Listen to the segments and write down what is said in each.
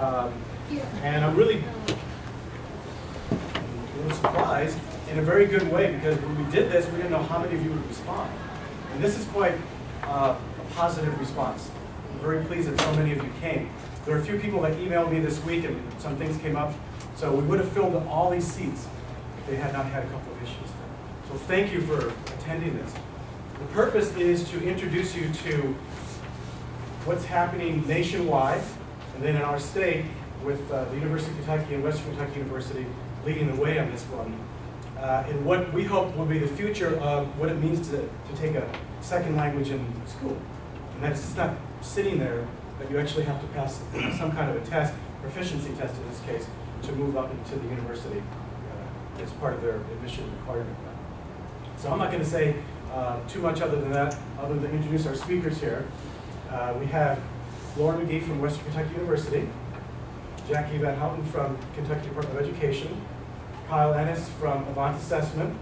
And I'm really a little surprised in a very good way, because when we did this, we didn't know how many of you would respond. And this is quite a positive response. I'm very pleased that so many of you came. There are a few people that emailed me this week, and some things came up. So we would have filled all these seats if they had not had a couple of issues there. So thank you for attending this. The purpose is to introduce you to what's happening nationwide, and then in our state with the University of Kentucky and Western Kentucky University leading the way on this one, and what we hope will be the future of what it means to take a second language in school. And that's just not sitting there, but you actually have to pass some kind of a test, proficiency test in this case, to move up into the university. It's part of their admission requirement. So I'm not going to say too much other than that, other than introduce our speakers here. We have Lauren McGee from Western Kentucky University, Jackie Van Houten from Kentucky Department of Education, Kyle Ennis from Avant Assessment,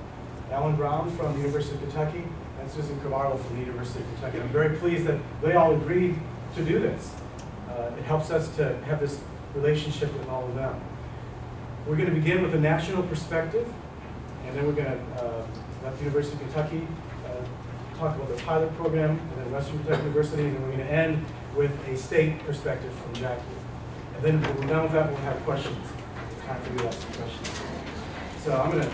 Alan Brown from the University of Kentucky, and Susan Cavallo from the University of Kentucky. I'm very pleased that they all agreed to do this. It helps us to have this relationship with all of them. We're going to begin with a national perspective, and then we're going to let the University of Kentucky talk about the pilot program, and then Western Kentucky University, and then we're going to end with a state perspective from Jackie. And then when we're done with that, we'll have questions. Time for you to ask some questions. So I'm going to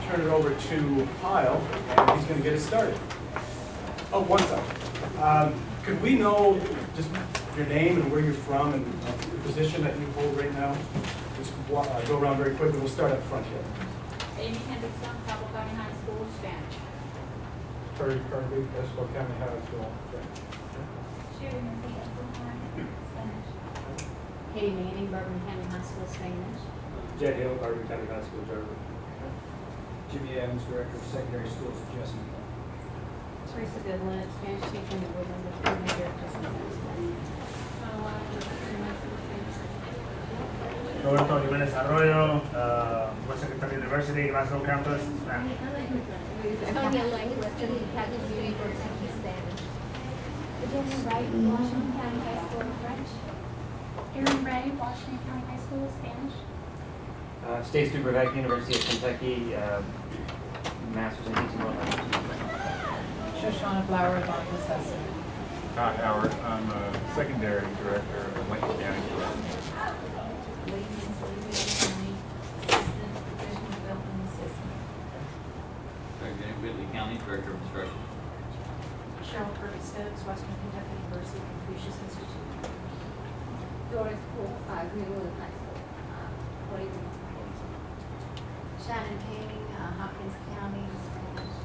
turn it over to Kyle, and he's going to get us started. Oh, one second. Could we know just your name and where you're from and the position that you hold right now? Just go around very quickly. We'll start up front here. Amy Hendrickson, Cabell County High School, Spanish. Curry Caswell County High School. Sherry Murphy, Spanish. Katie Manning, Bourbon County High School, Spanish. Jed Hill, Bourbon County High School, German. Jimmy Adams, Director of Secondary Schools, Jessamine. Teresa Goodwin, Spanish teacher in the Woodland with Major Roberto Jimenez Arroyo, Western Kentucky University, Glasgow campus, Spanish. Sonia Lang, Western Kentucky University, Spanish. Virginia Wright, Washington County High School, French. Erin Ray, Washington County High School, Spanish. Stace Duberbeck, University of Kentucky, Master's in Teaching World Languages. Shoshana Flower, Avant Assessment. Todd Howard, I'm a secondary director of Lincoln County. Whitley County, Director of Instruction. Cheryl Kirby Stokes, Western Kentucky University, Confucius Institute. Doris Poole, Greenwood High School. Shannon King, Hopkins County, Spanish.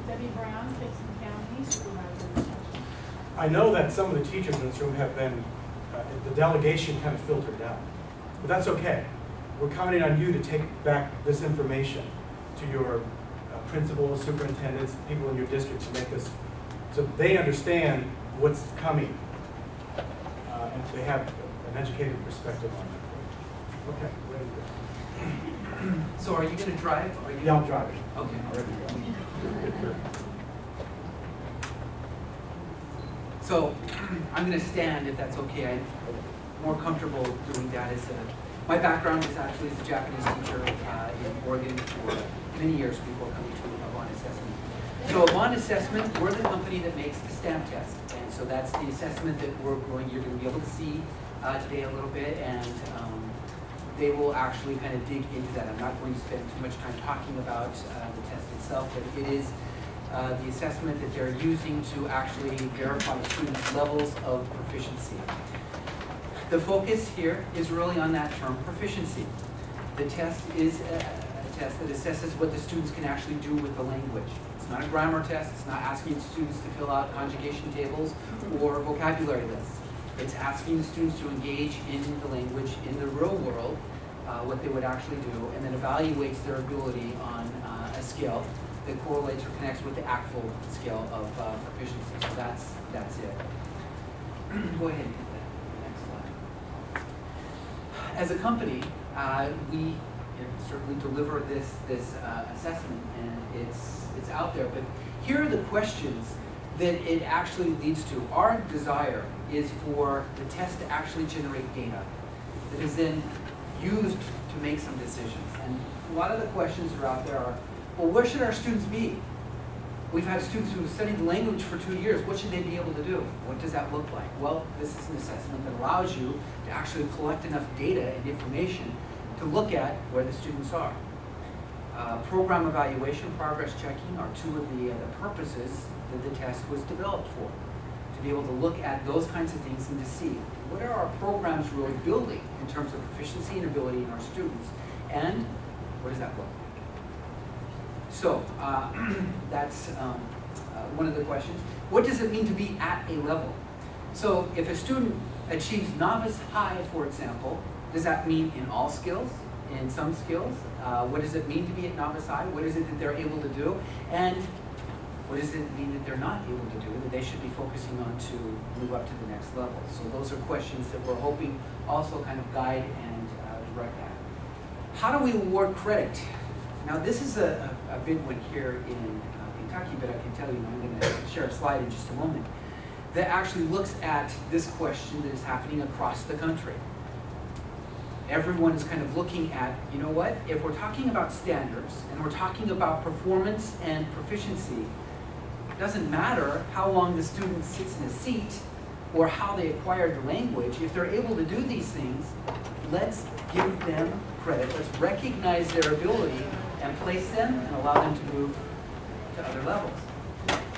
Debbie Brown, Dixon County, Supervisor of Instruction. I know that some of the teachers in this room have been, the delegation kind of filtered down. But that's okay. We're counting on you to take back this information to your principals, superintendents, people in your district to make this, so they understand what's coming. And they have an educated perspective on it. Okay, ready to go. So are you going to drive? Or are you... Yeah, I'm driving. Okay. So I'm going to stand if that's okay. I'm more comfortable doing that. My background is actually as a Japanese teacher in Oregon for many years before coming to Avant Assessment. So Avant Assessment, we're the company that makes the stamp test. And so that's the assessment that you're going to be able to see today a little bit, and they will actually kind of dig into that. I'm not going to spend too much time talking about the test itself, but it is the assessment that they're using to actually verify students' levels of proficiency. The focus here is really on that term, proficiency. The test is a test that assesses what the students can actually do with the language. It's not a grammar test. It's not asking students to fill out conjugation tables or vocabulary lists. It's asking students to engage in the language in the real world, what they would actually do, and then evaluates their ability on a scale that correlates or connects with the actual scale of proficiency. So that's it. Go ahead and hit that next slide. As a company, we certainly deliver this assessment, and it's out there. But here are the questions that it actually leads to. Our desire is for the test to actually generate data that is then used to make some decisions. And a lot of the questions that are out there are, well, where should our students be? We've had students who have studied the language for 2 years. What should they be able to do? What does that look like? Well, this is an assessment that allows you to actually collect enough data and information to look at where the students are. Program evaluation, progress checking are two of the purposes that the test was developed for. To be able to look at those kinds of things and to see what are our programs really building in terms of proficiency and ability in our students, and what does that look like? So that's one of the questions. What does it mean to be at a level? So if a student achieves novice high, for example, does that mean in all skills, in some skills? What does it mean to be at novice high? What is it that they're able to do? And what does it mean that they're not able to do, that they should be focusing on to move up to the next level? So those are questions that we're hoping also kind of guide and direct that. How do we award credit? Now this is a big one here in Kentucky, but I can tell you, I'm going to share a slide in just a moment, that actually looks at this question that is happening across the country. Everyone is kind of looking at, you know what, if we're talking about standards and we're talking about performance and proficiency, it doesn't matter how long the student sits in a seat or how they acquired the language. If they're able to do these things, let's give them credit. Let's recognize their ability and place them and allow them to move to other levels.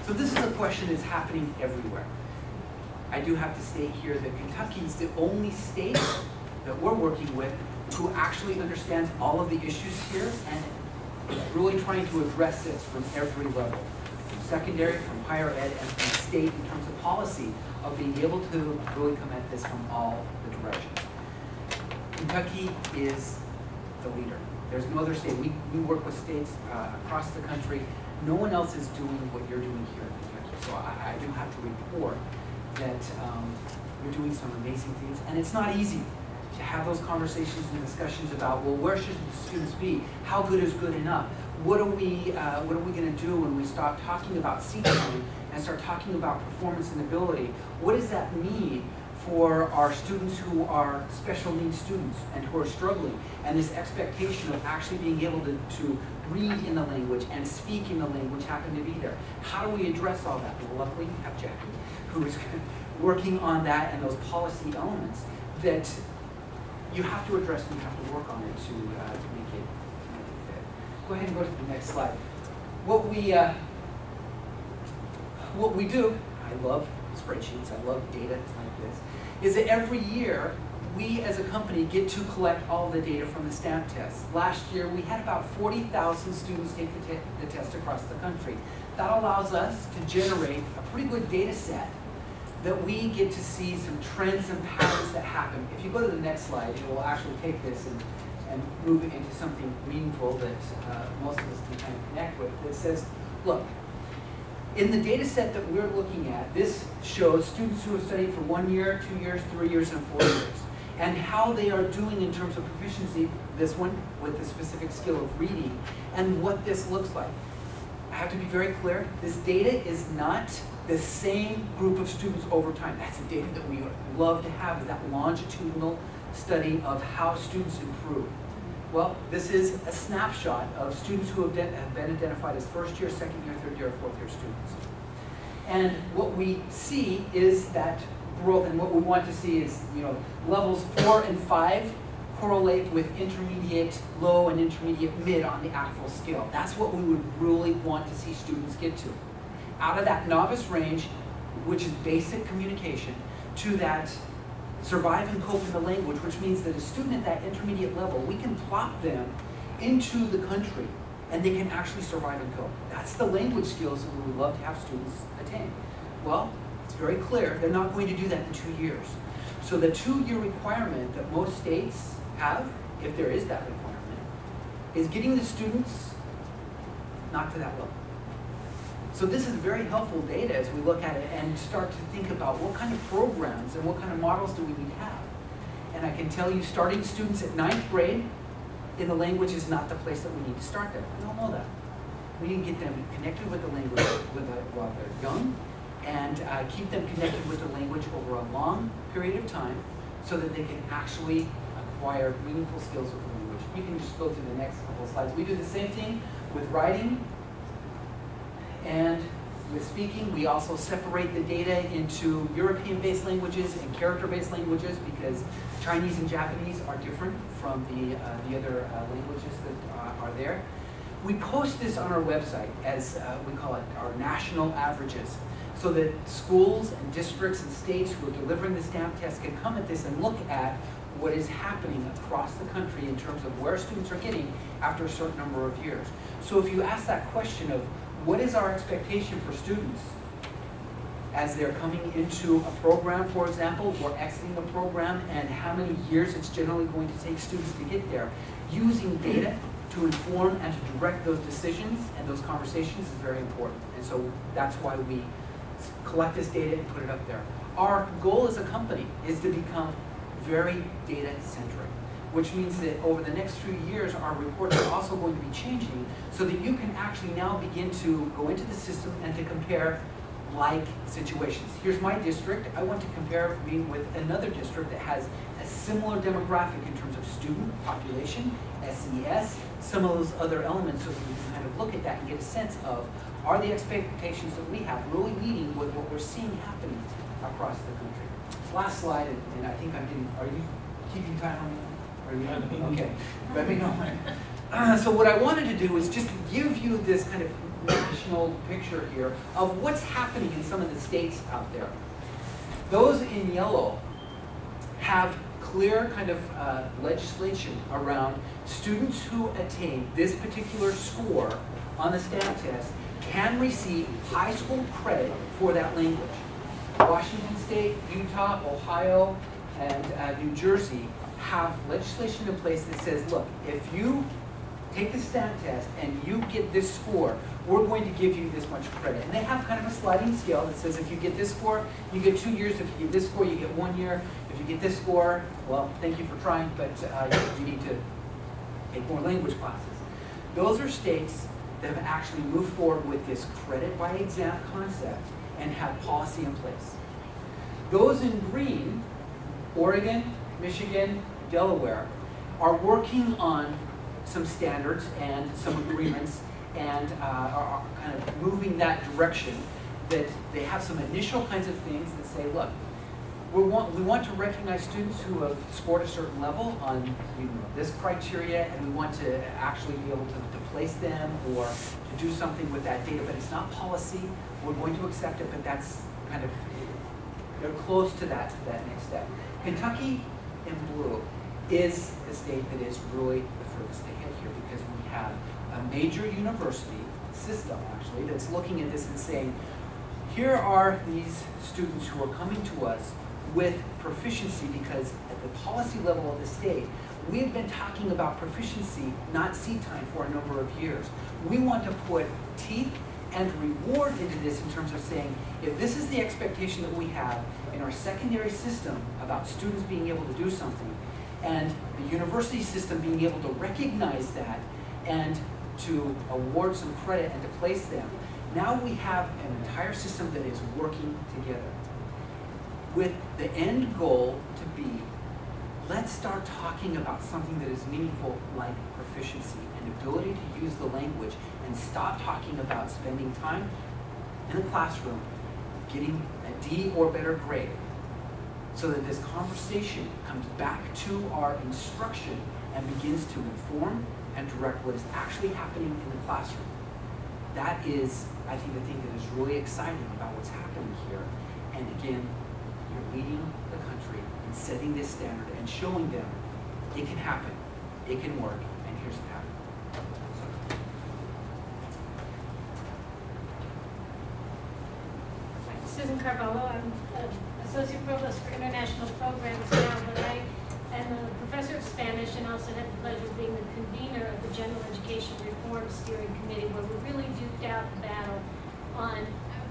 So this is a question that's happening everywhere. I do have to state here that Kentucky is the only state that we're working with who actually understands all of the issues here and is really trying to address this from every level, from secondary, from higher ed, and from state in terms of policy of being able to really come at this from all the directions. Kentucky is the leader. There's no other state. We work with states across the country. No one else is doing what you're doing here in Kentucky. So I do have to report that you're doing some amazing things, and it's not easy to have those conversations and discussions about, well, where should the students be? How good is good enough? What are we going to do when we stop talking about seating and start talking about performance and ability? What does that mean for our students who are special needs students and who are struggling, and this expectation of actually being able to read in the language and speak in the language happen to be there? How do we address all that? Well, luckily we have Jackie, who is working on that and those policy elements that you have to address and you have to work on it to make it fit. Go ahead and go to the next slide. What we do, I love spreadsheets, I love data like this, is that every year we as a company get to collect all the data from the stamp tests. Last year we had about 40,000 students take the test across the country. That allows us to generate a pretty good data set that we get to see some trends and patterns that happen. If you go to the next slide, it will actually take this and move it into something meaningful that most of us can kind of connect with. That says, look, in the data set that we're looking at, this shows students who have studied for 1 year, 2 years, 3 years, and 4 years, and how they are doing in terms of proficiency, this one with the specific skill of reading, and what this looks like. I have to be very clear, this data is not the same group of students over time. That's the data that we love to have, is that longitudinal study of how students improve. Well, this is a snapshot of students who have been identified as first year, second year, third year, or fourth year students. And what we see is that growth, and what we want to see is, levels 4 and 5 correlate with intermediate low and intermediate mid on the actual scale. That's what we would really want to see students get to. Out of that novice range, which is basic communication, to that survive and cope in the language, which means that a student at that intermediate level, we can plop them into the country and they can actually survive and cope. That's the language skills that we would love to have students attain. Well, it's very clear they're not going to do that in 2 years. So the 2-year requirement that most states have, if there is that requirement, is getting the students not to that level. So this is very helpful data as we look at it and start to think about what kind of programs and what kind of models do we need to have. And I can tell you, starting students at 9th grade in the language is not the place that we need to start them. We don't know that. We need to get them connected with the language while they're young, and keep them connected with the language over a long period of time so that they can actually acquire meaningful skills with the language. You can just go to the next couple of slides. We do the same thing with writing and with speaking. We also separate the data into European-based languages and character-based languages because Chinese and Japanese are different from the other languages that are there. We post this on our website as we call it our national averages, so that schools and districts and states who are delivering the STAMP test can come at this and look at what is happening across the country in terms of where students are getting after a certain number of years. So if you ask that question of what is our expectation for students as they're coming into a program, for example, or exiting a program, and how many years it's generally going to take students to get there, using data to inform and to direct those decisions and those conversations is very important. And so that's why we collect this data and put it up there. Our goal as a company is to become very data-centric, which means that over the next few years, our reports are also going to be changing so that you can actually now begin to go into the system and to compare like situations. Here's my district. I want to compare me with another district that has a similar demographic in terms of student population, SES, some of those other elements, so that we can kind of look at that and get a sense of, are the expectations that we have really meeting with what we're seeing happening across the country? Last slide, and I think I'm getting, are you keeping time on me? Are you? Okay, let me know. So what I wanted to do is just give you this kind of national picture here of what's happening in some of the states out there. Those in yellow have clear kind of legislation around students who attain this particular score on the STAMP test can receive high school credit for that language. Washington State, Utah, Ohio, and New Jersey have legislation in place that says, look, if you take the STAMP test and you get this score, we're going to give you this much credit. And they have kind of a sliding scale that says if you get this score, you get 2 years. If you get this score, you get 1 year. If you get this score, well, thank you for trying, but you need to take more language classes. Those are states that have actually moved forward with this credit by exam concept and have policy in place. Those in green, Oregon, Michigan, Delaware, are working on some standards and some agreements and are kind of moving that direction, that they have some initial kinds of things that say, look, we want to recognize students who have scored a certain level on this criteria, and we want to actually be able to place them or to do something with that data, but it's not policy. We're going to accept it, but that's kind of, they're close to that next step. Kentucky in blue is the state that is really the furthest ahead here, because we have a major university system, actually, that's looking at this and saying, here are these students who are coming to us with proficiency, because at the policy level of the state, we've been talking about proficiency, not seat time, for a number of years. We want to put teeth and reward into this in terms of saying, if this is the expectation that we have in our secondary system about students being able to do something, and the university system being able to recognize that and to award some credit and to place them, now we have an entire system that is working together, with the end goal to be, let's start talking about something that is meaningful, like proficiency and ability to use the language, and stop talking about spending time in the classroom getting a D or better grade, so that this conversation comes back to our instruction and begins to inform and direct what is actually happening in the classroom. That is, I think, the thing that is really exciting about what's happening here. And again, you're leading the country in setting this standard and showing them it can happen, it can work, and here's what happened. Susan Carvalho, I'm Associate Provost for International Programs now, but I am a professor of Spanish and also had the pleasure of being the convener of the General Education Reform Steering Committee, where we really duked out the battle on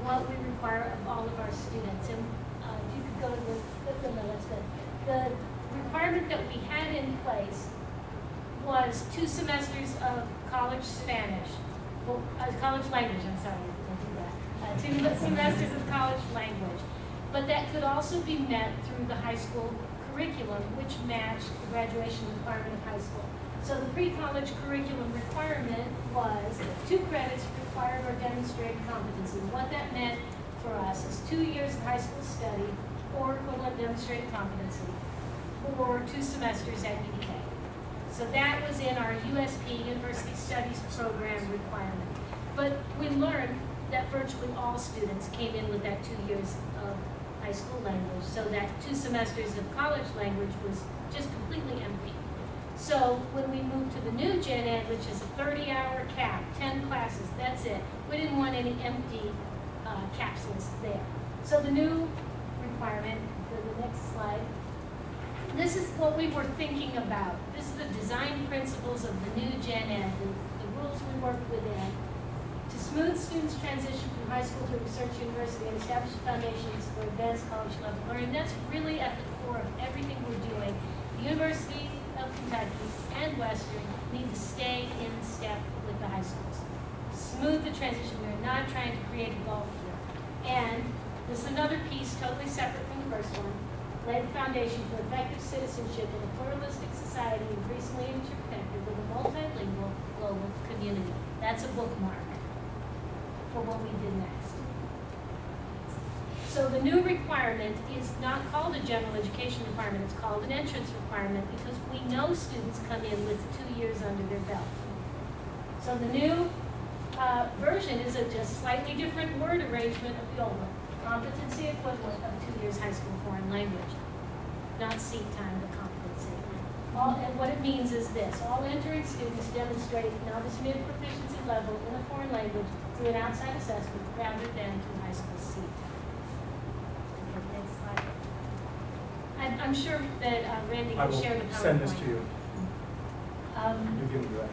what we require of all of our students. And if you could go to the requirement that we had in place was 2 semesters of college Spanish, well, college language, I'm sorry, don't do that. 2 semesters of college language. But that could also be met through the high school curriculum, which matched the graduation requirement of high school. So the pre-college curriculum requirement was 2 credits required or demonstrated competency. What that meant for us is 2 years of high school study or equivalent demonstrated competency, or 2 semesters at UDK. So that was in our USP, University Studies Program requirement. But we learned that virtually all students came in with that 2 years of high school language, so that 2 semesters of college language was just completely empty. So when we moved to the new Gen Ed, which is a 30-hour cap, 10 classes, that's it. We didn't want any empty capsules there. So the new requirement, the next slide, this is what we were thinking about. This is the design principles of the new Gen Ed, the rules we worked within. To smooth students' transition from high school to research university and establish foundations for advanced college level learning. That's really at the core of everything we're doing. The University of Kentucky and Western need to stay in step with the high schools. Smooth the transition. We're not trying to create a gulf here. And this is another piece totally separate from the first one. Lay the foundation for effective citizenship in a pluralistic society increasingly interconnected with a multilingual global community. That's a bookmark for what we did next. So the new requirement is not called a general education requirement, it's called an entrance requirement because we know students come in with 2 years under their belt. So the new version is a just slightly different word arrangement of the old one. Competency equivalent of 2 years high school foreign language. Not seat time, but competency. And what it means is this: all entering students demonstrate novice mid proficiency level in a foreign language through an outside assessment rather than through high school seat time. Okay, next slide. I'm sure that Randy can share the PowerPoint. I will send this to you. Um, You give me that.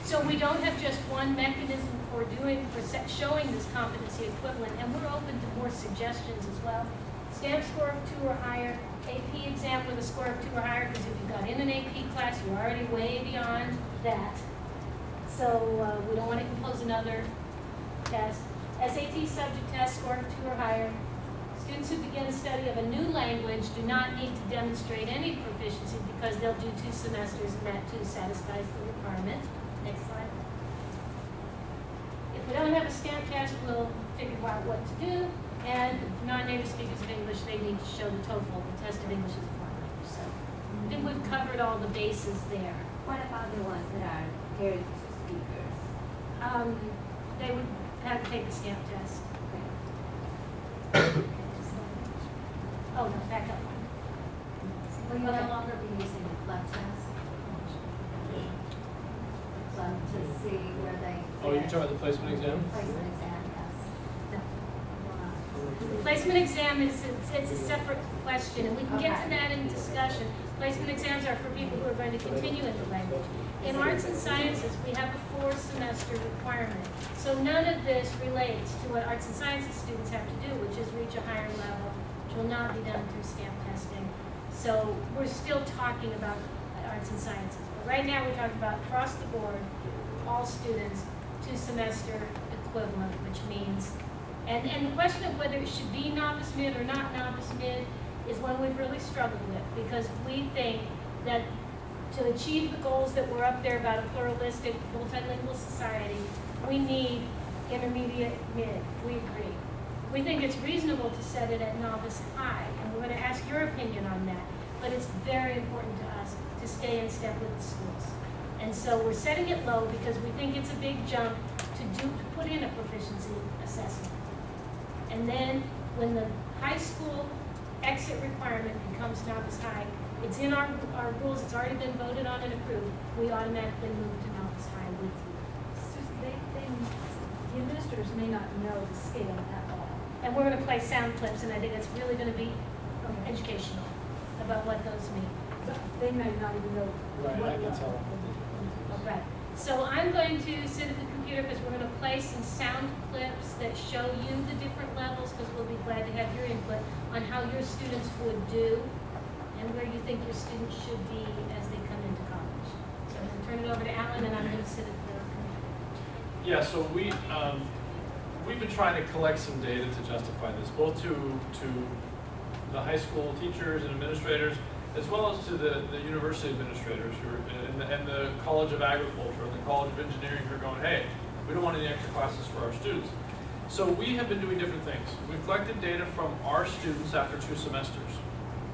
So we don't have just one mechanism for showing this competency equivalent, and we're open to more suggestions as well. Stamp score of 2 or higher, AP exam with a score of 2 or higher, because if you got in an AP class, you're already way beyond that. So we don't want to impose another test. SAT subject test score of 2 or higher. Students who begin study of a new language do not need to demonstrate any proficiency because they'll do 2 semesters and that too satisfies the requirement. Next slide. If we don't have a stamp test, we'll figure out what to do. And non-native speakers of English, they need to show the TOEFL, the test of English as a foreign language. So I think we've covered all the bases there. What about the ones that are native speakers? They would have to take the stamp test. Oh, no, back up one. Will you no longer be using the club test? Club to see where they. Oh, you're talking about the placement exam? Placement exam, yes. The placement exam is it's a separate question, and we can get to that in discussion. Placement exams are for people who are going to continue in the language. In arts and sciences, we have a 4-semester requirement. So none of this relates to what arts and sciences students have to do, which is reach a higher level, which will not be done through stamp testing. So we're still talking about arts and sciences. But right now we're talking about across the board, all students, 2-semester equivalent, which means, and the question of whether it should be novice mid or not novice mid is one we've really struggled with, because we think that to achieve the goals that were up there about a pluralistic, multilingual society, we need intermediate mid. We agree. We think it's reasonable to set it at novice high, and we're going to ask your opinion on that. But it's very important to us to stay in step with the schools. And so we're setting it low because we think it's a big jump to put in a proficiency assessment. And then when the high school exit requirement becomes novice high, it's in our rules, it's already been voted on and approved, we automatically move to novice high with you. So the administrators may not know the scale at all. And we're going to play sound clips, and I think it's really going to be educational about what those mean. But they may not even know Right, what I can level. tell. Right. So I'm going to sit at the computer because we're going to play some sound clips that show you the different levels, because we'll be glad to have your input on how your students would do and where you think your students should be as they come into college. So I'm going to turn it over to Alan, and I'm going to sit at the computer. Yeah, so we've been trying to collect some data to justify this, both to the high school teachers and administrators, as well as to the university administrators who are, and the College of Agriculture and the College of Engineering who are going, hey, we don't want any extra classes for our students. So we have been doing different things. We've collected data from our students after 2 semesters.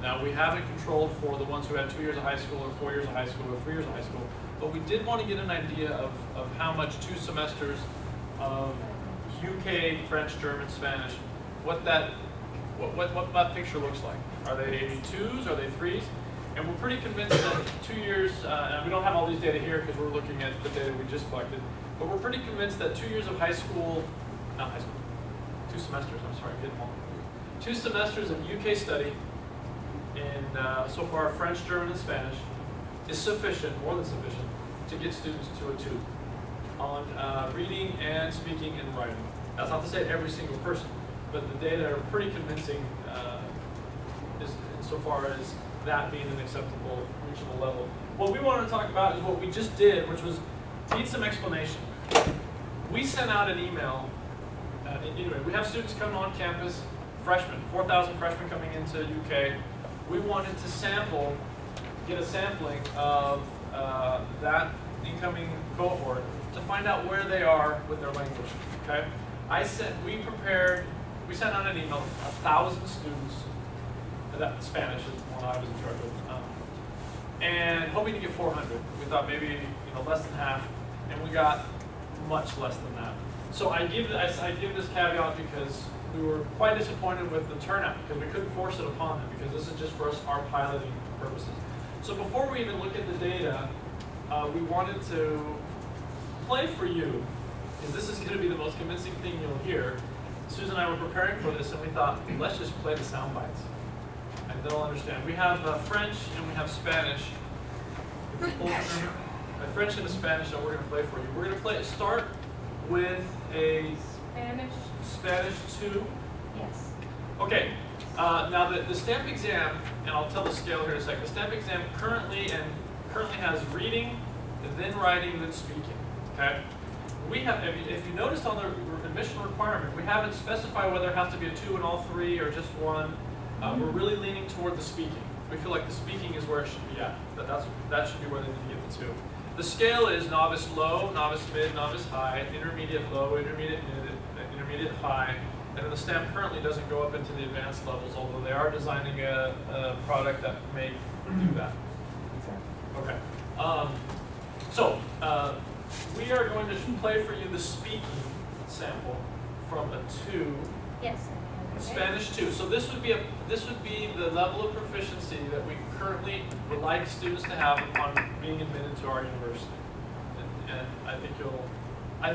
Now we haven't controlled for the ones who had 2 years of high school or 4 years of high school or 3 years of high school, but we did want to get an idea of how much 2 semesters of UK, French, German, Spanish, what that picture looks like. Are they 2s? Are they 3s? And we're pretty convinced that 2 years, and we don't have all these data here because we're looking at the data we just collected, but we're pretty convinced that 2 years of high school, not high school, 2 semesters, I'm sorry, I'm getting them all. 2 semesters of UK study in, so far, French, German, and Spanish is sufficient, more than sufficient, to get students to a 2 on reading and speaking and writing. That's not to say every single person, but the data are pretty convincing insofar as that being an acceptable, reachable level. What we wanted to talk about is what we just did, which was to need some explanation. We sent out an email. Anyway, we have students coming on campus, freshmen, 4,000 freshmen coming into UK. We wanted to get a sampling of that incoming cohort to find out where they are with their language. Okay, we sent out an email, 1,000 students. That Spanish is the one I was in charge of, and hoping to get 400. We thought maybe less than half, and we got much less than that. So I give this caveat because we were quite disappointed with the turnout because we couldn't force it upon them because this is just for us, our piloting purposes. So before we even look at the data, we wanted to play for you, because this is going to be the most convincing thing you'll hear. Susan and I were preparing for this, and we thought, let's just play the sound bites. And they'll understand. We have French and we have Spanish. A French and a Spanish that we're going to play for you. We're going to start with a Spanish 2. Yes. Okay. Now the stamp exam, and I'll tell the scale here in a second. The stamp exam currently has reading, then writing, then speaking. Okay. We have, if you noticed on the admission requirement, we haven't specified whether it has to be a 2 in all 3 or just 1. We're really leaning toward the speaking. We feel like the speaking is where it should be at. That should be where they need to get the 2. The scale is novice low, novice mid, novice high, intermediate low, intermediate mid, intermediate high, and then the stamp currently doesn't go up into the advanced levels, although they are designing a product that may do that. Okay. We are going to play for you the speaking sample from a 2. Yes. Spanish 2. So this would be the level of proficiency that we currently would like students to have upon being admitted to our university. And I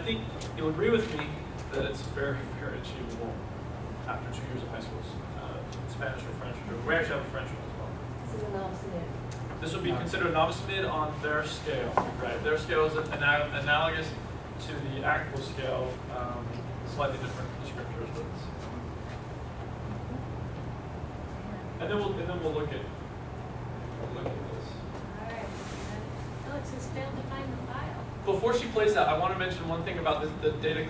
think you'll agree with me that it's very, very achievable after 2 years of high school. Spanish or French. We actually have a French one as well. This is a novice mid. This would be considered novice mid on their scale. Right. Their scale is analogous to the actual scale, slightly different descriptors, but it's. And then we'll look at this. All right. Alex has failed to find the file. Before she plays that, I want to mention one thing about the data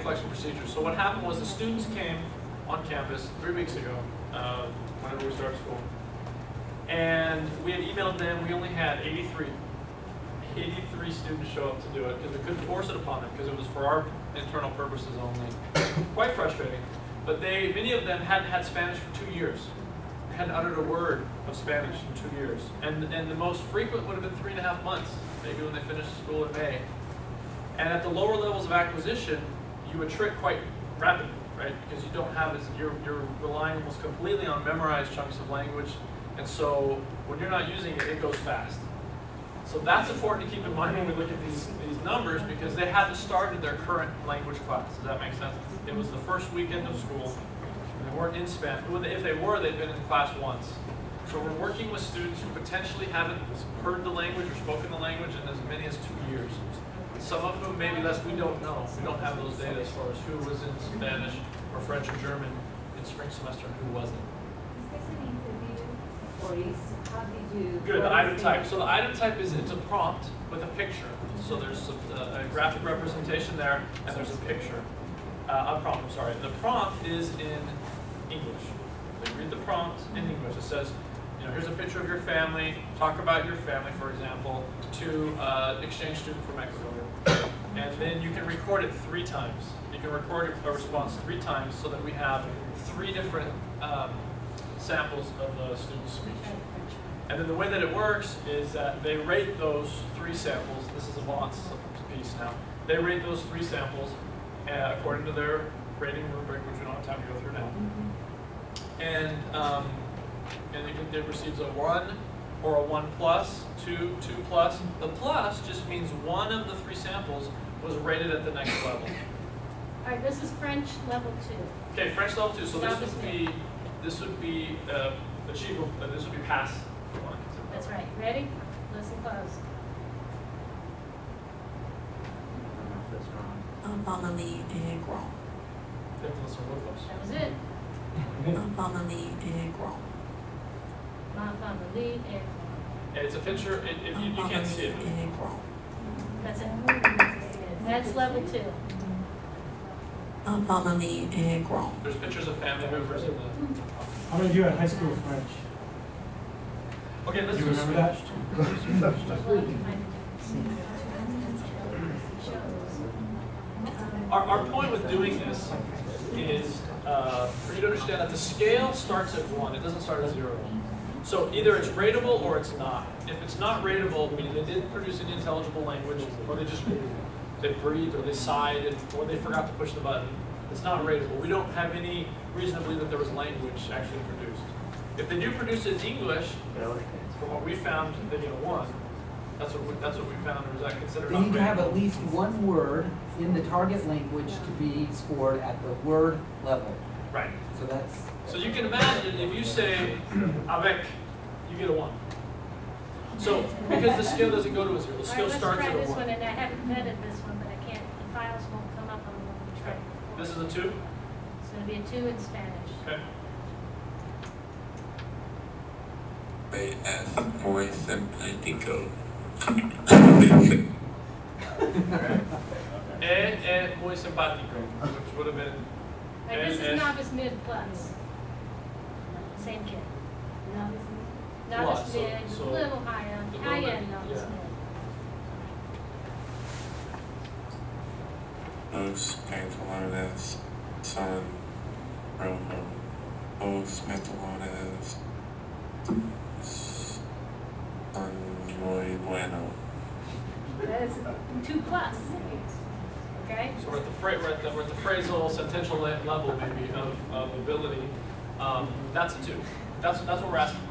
collection procedure. So what happened was the students came on campus 3 weeks ago, whenever we started school, and we had emailed them. We only had 83 students show up to do it because we couldn't force it upon them because it was for our internal purposes only. Quite frustrating. But many of them hadn't had Spanish for 2 years. Hadn't uttered a word of Spanish in 2 years. And the most frequent would have been 3.5 months, maybe when they finished school in May. And at the lower levels of acquisition, you attrit quite rapidly, right? Because you don't have you're relying almost completely on memorized chunks of language. And so when you're not using it, it goes fast. So that's important to keep in mind when we look at these numbers because they hadn't started their current language class. Does that make sense? It was the first weekend of school. They weren't in Spanish. If they were, they'd been in class once. So we're working with students who potentially haven't heard the language or spoken the language in as many as 2 years. Some of them maybe less, we don't know. We don't have those data as far as who was in Spanish or French or German in spring semester and who wasn't. Is this an interview or how did you? Good, the item type. So the item type it's a prompt with a picture. So there's a graphic representation there and there's a picture. I'm sorry. The prompt is in English. They read the prompt in English. It says, you know, here's a picture of your family. Talk about your family, for example, to exchange student from Ecuador. And then you can record it 3 times. You can record a response 3 times so that we have 3 different samples of the student's speech. And then the way that it works is that they rate those 3 samples. This is a Vaughn's piece now. They rate those 3 samples according to their rating rubric, which we don't have time to go through now. And it receives a 1 or a 1 plus, 2, 2 plus. The plus just means one of the 3 samples was rated at the next level. All right, this is French level 2. Okay, French level 2. So this would be achievable. This would be pass. That's right. Ready? Listen close. Family and grown. You have to listen real close. That was it. Family and grown. Ma famille et And it's a picture. You can't see it. that's it. That's level 2. Family and grown. There's pictures of family members in the. How many of you had high school French? Okay, let's Do you remember that? Our point with doing this is for you to understand that the scale starts at 1. It doesn't start at 0. So either it's rateable or it's not. If it's not rateable, meaning they didn't produce any intelligible language, or they breathed, or they sighed, or they forgot to push the button, it's not rateable. We don't have any reason to believe that there was language actually produced. If they do produce it in English, from what we found, they get a 1. That's what we found. Or is that considered? They need to have at least 1 word in the target language to be scored at the word level. Right. So that's. So you can imagine if you say avec, you get a 1. So because the scale doesn't go to a 0, the scale starts Let's at try a this 1. one, and I haven't vetted this one, but I can't. The files won't come up on the one we tried before. This is a 2. It's going to be a 2 in Spanish. Okay. Es muy simpático. Muy simpático, which would have been. Right, this is novice mid plus. Same kid. Novice mid, so a little higher, high-end novice mid. Los pantalones son rojo. Los pantalones son muy bueno. That's 2 plus. Okay? So we're at the phrasal sentential level maybe of ability. That's a 2. That's what we're asking.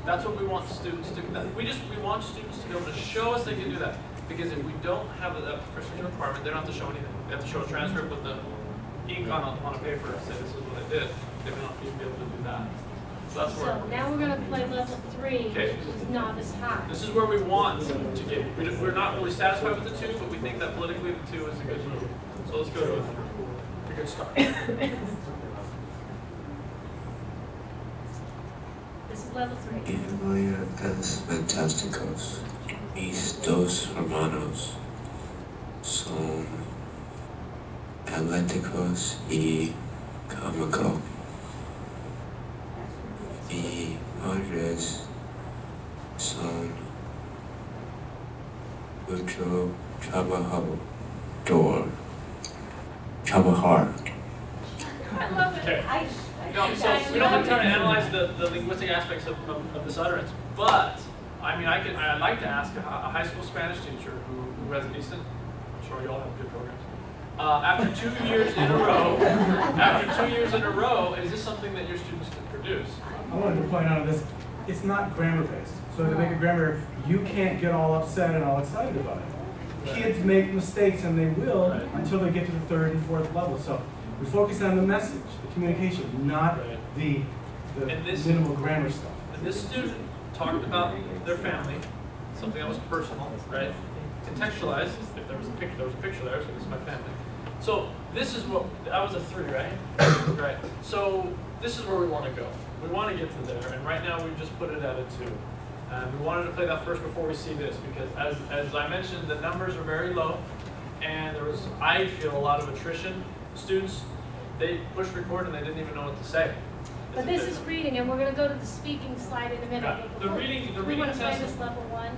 That's what we want students to do. We want students to be able to show us they can do that. Because if we don't have a proficiency requirement, they don't have to show anything. They have to show a transcript with the ink on a paper and say this is what I did. They may not even be able to do that. So that's where. So now we're going to play level 3, Okay. which is novice high. This is where we want to get. We're not really satisfied with the 2, but we think that politically the 2 is a good move. So let's go to a good start. This is level 3. En Vallecas Fantásticos, mis 2 hermanos son atléticos y cómicos. Mi padres son mucho trabajador. Trabajar. I love it. Okay. No, so we don't have time to analyze the linguistic aspects of this utterance, but I mean, I'd like to ask a high school Spanish teacher who has a decent. I'm sure you all have good programs. After 2 years in a row, is this something that your students can produce? I wanted to point out this, it's not grammar-based. So if they make a grammar, you can't get all upset and all excited about it. Kids make mistakes, and they will until they get to the 3rd and 4th level. So we focus on the message, the communication, not the minimal grammar stuff. And this student talked about their family, something that was personal, right? Contextualized, if there was a picture there, so this is my family. So this is what, that was a 3, right? Right. So this is where we want to go. We want to get to there, and right now we've just put it at a 2. We wanted to play that first before we see this, because as I mentioned, the numbers are very low, and there was, I feel, a lot of attrition students, they pushed record and they didn't even know what to say. But this is reading, and we're going to go to the speaking slide in a minute. Yeah, But the before- reading we want to play test this is- level 1.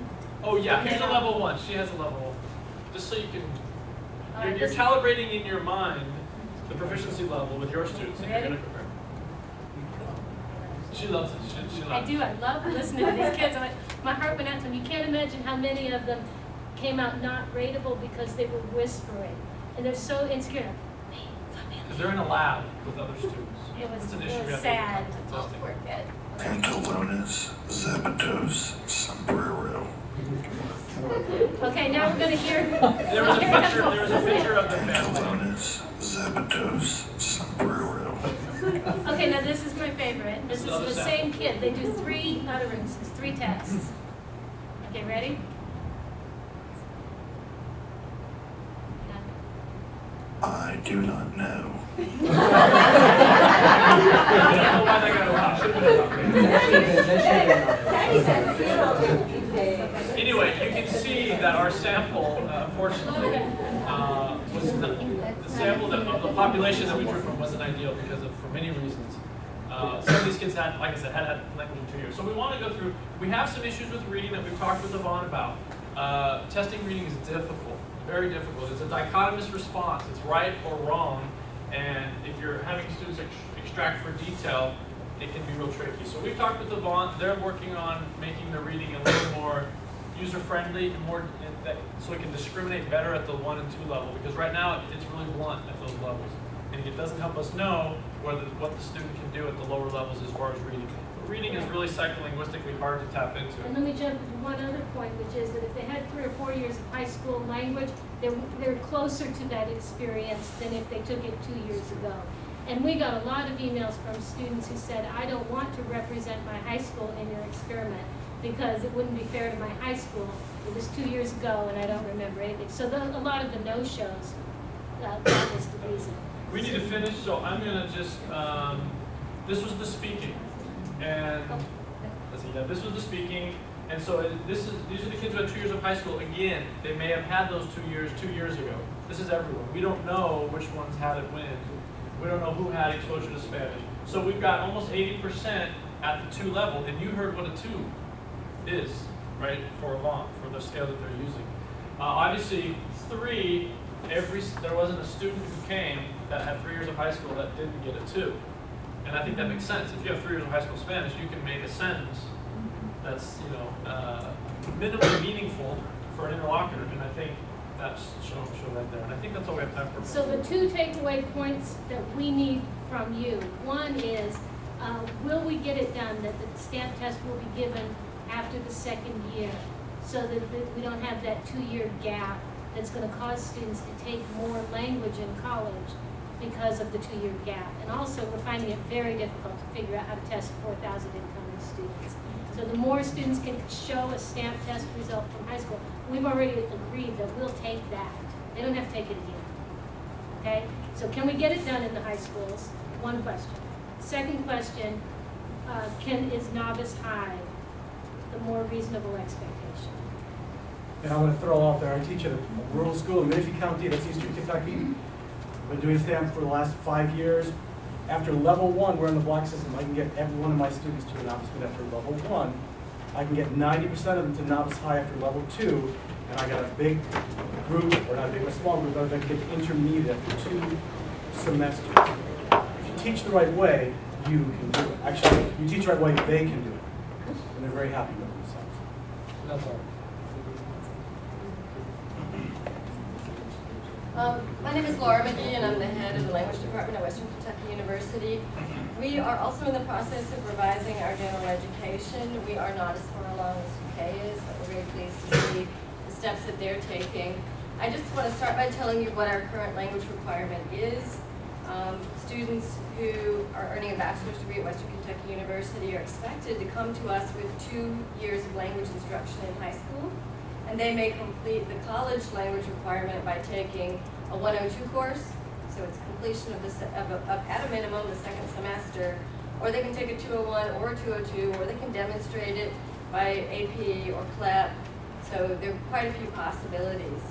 Oh yeah, here's a level 1. She has a level 1. Just so you can, All right, you're this- calibrating in your mind the proficiency level with your students, and you're Ready? going to compare. She loves it. She I loves do. I love listening to these kids. My heart went out to them. You can't imagine how many of them came out not rateable because they were whispering. And they're so insecure. Because they're in a lab with other students. It was, It's an it issue we was have to sad. testing. Pantalones, zapatos, sombrero. Okay, now we're going to hear. There was a picture of the family. Pantalones, zapatos, sombrero. Okay, now this is my favorite. This is Another the sample. same kid. They do 3 utterances, 3 tests. Okay, ready? I do not know. I don't know why they got a Anyway, you can see that our sample, unfortunately, was not, the sample of the population that we drew from wasn't ideal because of, for many reasons. Some of these kids had, like I said, had language in 2 years. So we want to go through, we have some issues with reading that we've talked with Yvonne about. Testing reading is difficult, very difficult. It's a dichotomous response. It's right or wrong. And if you're having students extract for detail, it can be real tricky. So we've talked with Yvonne. They're working on making the reading a little more user-friendly and more, so we can discriminate better at the 1 and 2 level. Because right now, it's really blunt at those levels. And it doesn't help us know what the student can do at the lower levels as far as reading. But reading is really psycholinguistically hard to tap into. And let me jump to one other point, which is that if they had 3 or 4 years of high school language, they're closer to that experience than if they took it 2 years ago. And we got a lot of emails from students who said, I don't want to represent my high school in your experiment because it wouldn't be fair to my high school. It was 2 years ago and I don't remember anything. So a lot of the no-shows, that was the reason. We need to finish, so I'm going to just, this was the speaking. And let's see, yeah, this was the speaking. And so these are the kids who had 2 years of high school. Again, they may have had those 2 years 2 years ago. This is everyone. We don't know which ones had it when. We don't know who had exposure to Spanish. So we've got almost 80% at the 2 level, and you heard what a 2 is, right, for Yvonne, for the scale that they're using. Obviously, 3, there wasn't a student who came that had 3 years of high school that didn't get a 2. And I think that makes sense. If you have 3 years of high school Spanish, you can make a sentence that's, minimally meaningful for an interlocutor, and I think that's show right there. And I think that's all we have time for. So the 2 takeaway points that we need from you. One is, will we get it done that the stamp test will be given after the 2nd year so that we don't have that 2-year gap that's going to cause students to take more language in college because of the 2-year gap. And also, we're finding it very difficult to figure out how to test 4,000 incoming students. So the more students can show a stamp test result from high school, we've already agreed that we'll take that. They don't have to take it again. Okay? So can we get it done in the high schools? One question. Second question, is novice high the more reasonable expectation? And I'm going to throw out there, I teach at a rural school in Menifee County, that's Eastern Kentucky. Been doing stamps for the last 5 years. After level 1, we're in the block system. I can get every one of my students to a novice, but after level 1, I can get 90% of them to novice high after level 2, and I got a big group, or not a big, but a small group, but I can get to intermediate after 2 semesters. If you teach the right way, you can do it. Actually, you teach the right way, they can do it. And they're very happy with themselves. That's all. My name is Laura McGee, and I'm the head of the language department at Western Kentucky University. We are also in the process of revising our general education. We are not as far along as UK is, but we're very pleased to see the steps that they're taking. I just want to start by telling you what our current language requirement is. Students who are earning a bachelor's degree at Western Kentucky University are expected to come to us with 2 years of language instruction in high school. And they may complete the college language requirement by taking a 102 course, so it's completion of at a minimum the 2nd semester, or they can take a 201 or a 202, or they can demonstrate it by AP or CLEP. So there are quite a few possibilities.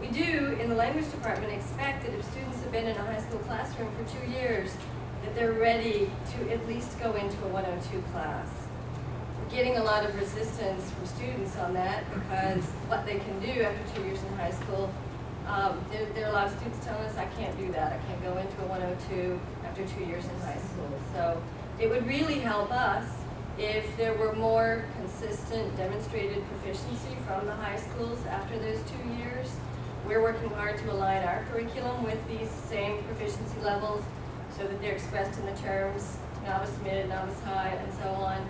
We do, in the language department, expect that if students have been in a high school classroom for 2 years, that they're ready to at least go into a 102 class. We're getting a lot of resistance from students on that because what they can do after 2 years in high school, there are a lot of students telling us, I can't do that. I can't go into a 102 after 2 years in high school. So it would really help us if there were more consistent demonstrated proficiency from the high schools after those 2 years. We're working hard to align our curriculum with these same proficiency levels so that they're expressed in the terms novice mid, novice high, and so on.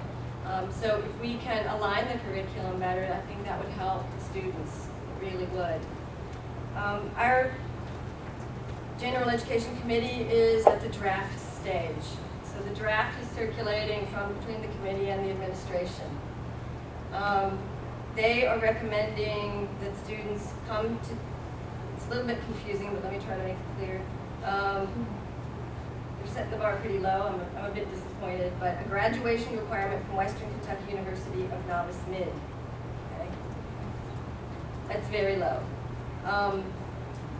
So if we can align the curriculum better, I think that would help the students. It really would. Our General Education Committee is at the draft stage. So the draft is circulating from between the committee and the administration. They are recommending that students come to, it's a little bit confusing, but let me try to make it clear. They're setting the bar pretty low, I'm a bit disappointed, but a graduation requirement from Western Kentucky University of novice mid. Okay? That's very low.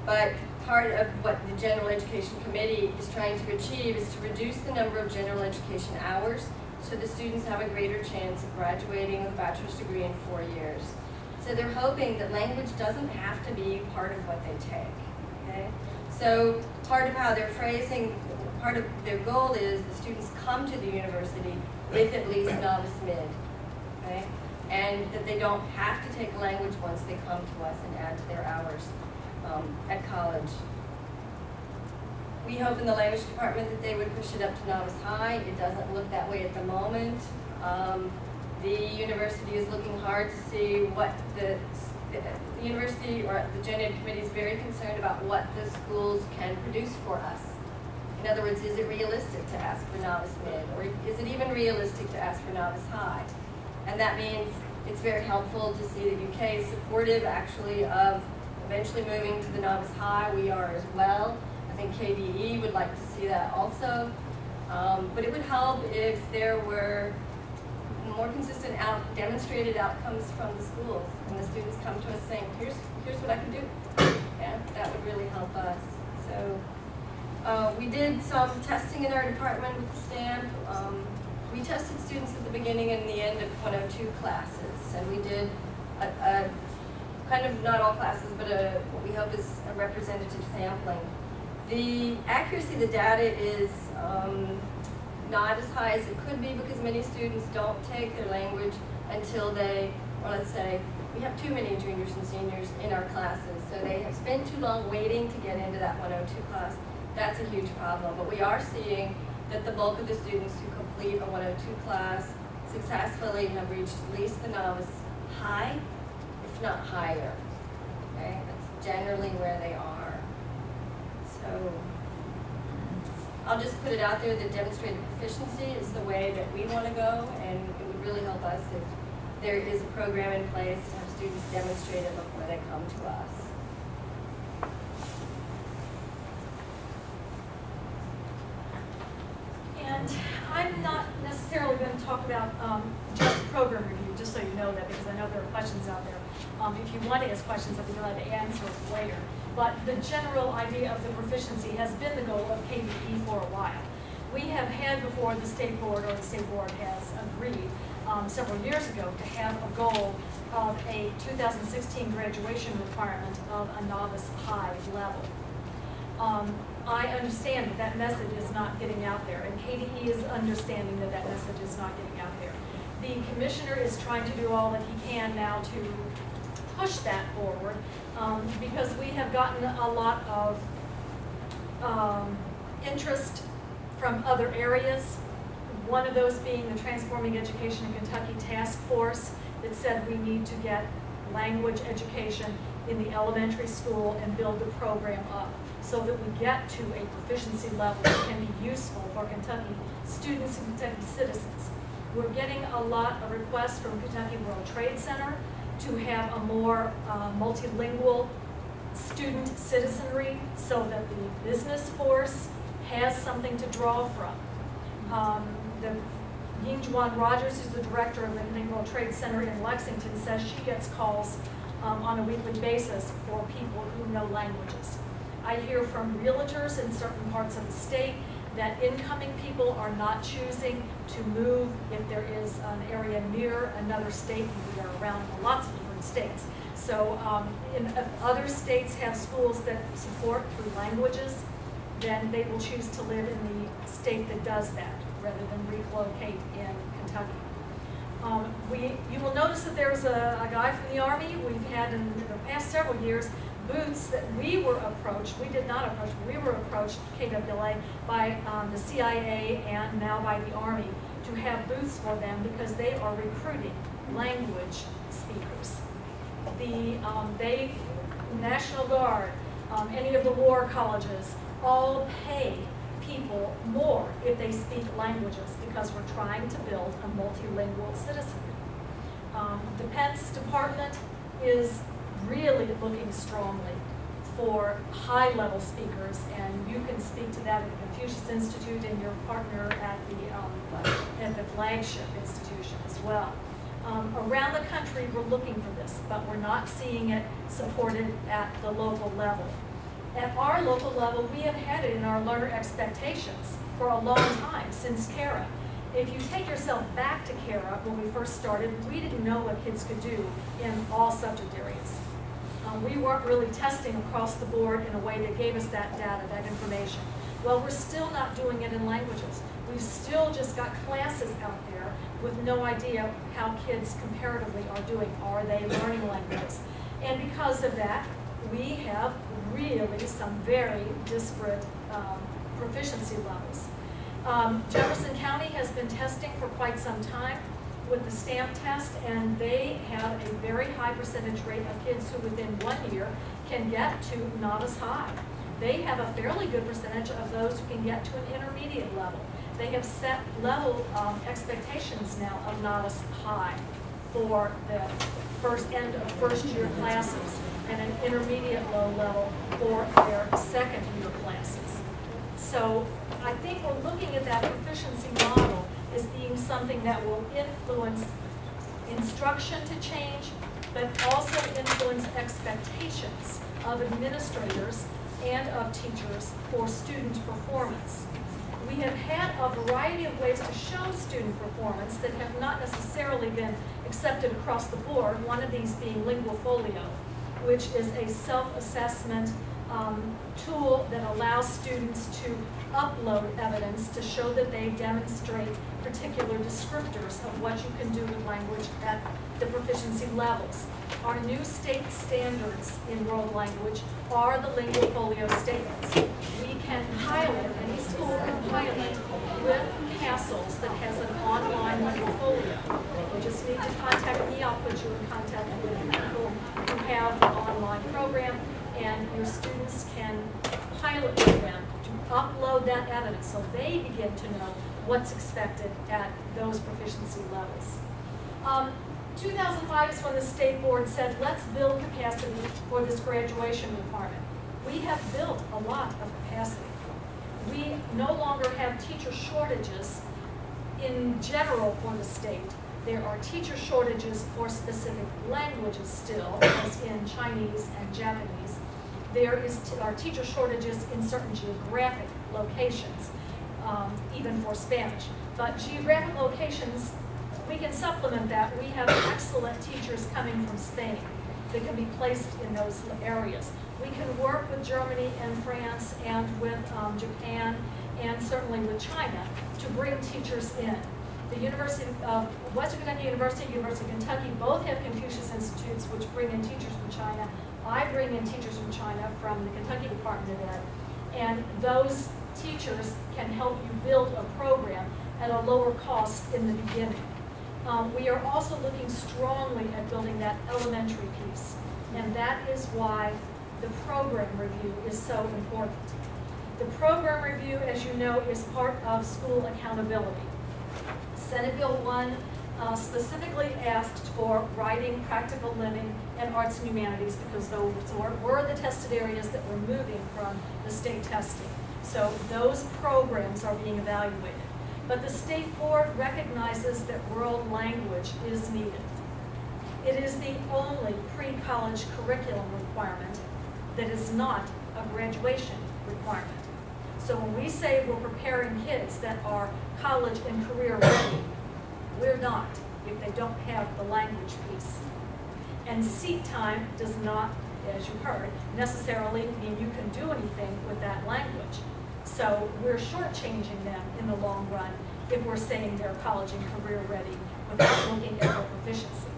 But part of what the General Education Committee is trying to achieve is to reduce the number of general education hours so the students have a greater chance of graduating with a bachelor's degree in 4 years. So they're hoping that language doesn't have to be part of what they take. Okay? So part of how they're phrasing, part of their goal is the students come to the university with at least novice mid. Okay? And that they don't have to take language once they come to us and add to their hours at college. We hope in the language department that they would push it up to novice high. It doesn't look that way at the moment. The university is looking hard to see what the university or the Gen Ed committee is very concerned about what the schools can produce for us. In other words, is it realistic to ask for novice mid, or is it even realistic to ask for novice high? And that means it's very helpful to see that UK is supportive actually of eventually moving to the novice high. We are as well. I think KDE would like to see that also. But it would help if there were more consistent demonstrated outcomes from the schools and the students come to us saying, here's what I can do. Yeah, that would really help us. So we did some testing in our department with the stamp. We tested students at the beginning and the end of 102 classes, and we did a kind of not all classes, but what we hope is a representative sampling. The accuracy of the data is not as high as it could be because many students don't take their language until they, or let's say, we have too many juniors and seniors in our classes, so they have spent too long waiting to get into that 102 class. That's a huge problem, but we are seeing that the bulk of the students who complete a 102 class successfully have reached at least the novice high, if not higher. Okay, that's generally where they are. So I'll just put it out there that demonstrated proficiency is the way that we want to go, and it would really help us if there is a program in place to have students demonstrate it before they come to us. And I'm not necessarily going to talk about just program review, just so you know that, because I know there are questions out there. If you want to ask questions, I'll be glad to answer later. But the general idea of the proficiency has been the goal of KDE for a while. We have had before the state board, or the state board has agreed several years ago to have a goal of a 2016 graduation requirement of a novice high level. I understand that that message is not getting out there, and KDE is understanding that that message is not getting out there. The commissioner is trying to do all that he can now to push that forward, because we have gotten a lot of interest from other areas. One of those being the Transforming Education in Kentucky Task Force that said we need to get language education in the elementary school and build the program up so that we get to a proficiency level that can be useful for Kentucky students and Kentucky citizens. We're getting a lot of requests from Kentucky World Trade Center to have a more multilingual student citizenry so that the business force has something to draw from. Ying Juan Rogers, who's the director of the Kentucky World Trade Center in Lexington, says she gets calls on a weekly basis for people who know languages. I hear from realtors in certain parts of the state that incoming people are not choosing to move if there is an area near another state. We are around lots of different states. So if other states have schools that support through languages, then they will choose to live in the state that does that rather than relocate in Kentucky. You will notice that there's a guy from the Army. We've had in the past several years booths that we were approached, we did not approach, we were approached, KWLA, by the CIA and now by the Army to have booths for them because they are recruiting language speakers. The National Guard, any of the war colleges, all pay people more if they speak languages because we're trying to build a multilingual citizenry. The Defense Department is really looking strongly for high-level speakers, and you can speak to that at the Confucius Institute and your partner at the flagship institution as well. Around the country, we're looking for this, but we're not seeing it supported at the local level. At our local level, we have had it in our learner expectations for a long time, since CARA. If you take yourself back to CARA, when we first started, we didn't know what kids could do in all subject areas. We weren't really testing across the board in a way that gave us that data, that information. Well, we're still not doing it in languages. We've still just got classes out there with no idea how kids comparatively are doing. Are they learning languages? And because of that, we have really some very disparate proficiency levels. Jefferson County has been testing for quite some time with the STAMP test, and they have a very high percentage rate of kids who within 1 year can get to novice high. They have a fairly good percentage of those who can get to an intermediate level. They have set level expectations now of novice high for the end of first year classes and an intermediate low level for their second year classes. So I think we're looking at that proficiency model as being something that will influence instruction to change, but also influence expectations of administrators and of teachers for student performance. We have had a variety of ways to show student performance that have not necessarily been accepted across the board, one of these being Linguafolio, which is a self-assessment tool that allows students to upload evidence to show that they demonstrate particular descriptors of what you can do with language at the proficiency levels. Our new state standards in world language are the Linguafolio statements. We can pilot, any school can pilot with Castles that has an online Linguafolio. You just need to contact me, I'll put you in contact with people who have the online program, and your students can pilot with them to upload that evidence so they begin to know what's expected at those proficiency levels. 2005 is when the state board said, let's build capacity for this graduation requirement. We have built a lot of capacity. We no longer have teacher shortages in general for the state. There are teacher shortages for specific languages still, as in Chinese and Japanese. There are teacher shortages in certain geographic locations, even for Spanish. But geographic locations, we can supplement that. We have excellent teachers coming from Spain that can be placed in those areas. We can work with Germany and France and with Japan and certainly with China to bring teachers in. The University of Western Kentucky University, University of Kentucky, both have Confucius Institutes which bring in teachers from China. I bring in teachers from China from the Kentucky Department of Ed. And those teachers can help you build a program at a lower cost in the beginning. We are also looking strongly at building that elementary piece. And that is why the program review is so important. The program review, as you know, is part of school accountability. Senate Bill 1 specifically asked for writing, practical living, and arts and humanities because those were the tested areas that were moving from the state testing. So those programs are being evaluated. But the state board recognizes that world language is needed. It It is the only pre-college curriculum requirement that is not a graduation requirement. So when we say we're preparing kids that are college and career ready, we're not if they don't have the language piece. And seat time does not, as you heard, necessarily mean you can do anything with that language. So we're shortchanging them in the long run if we're saying they're college and career ready without looking at their proficiency.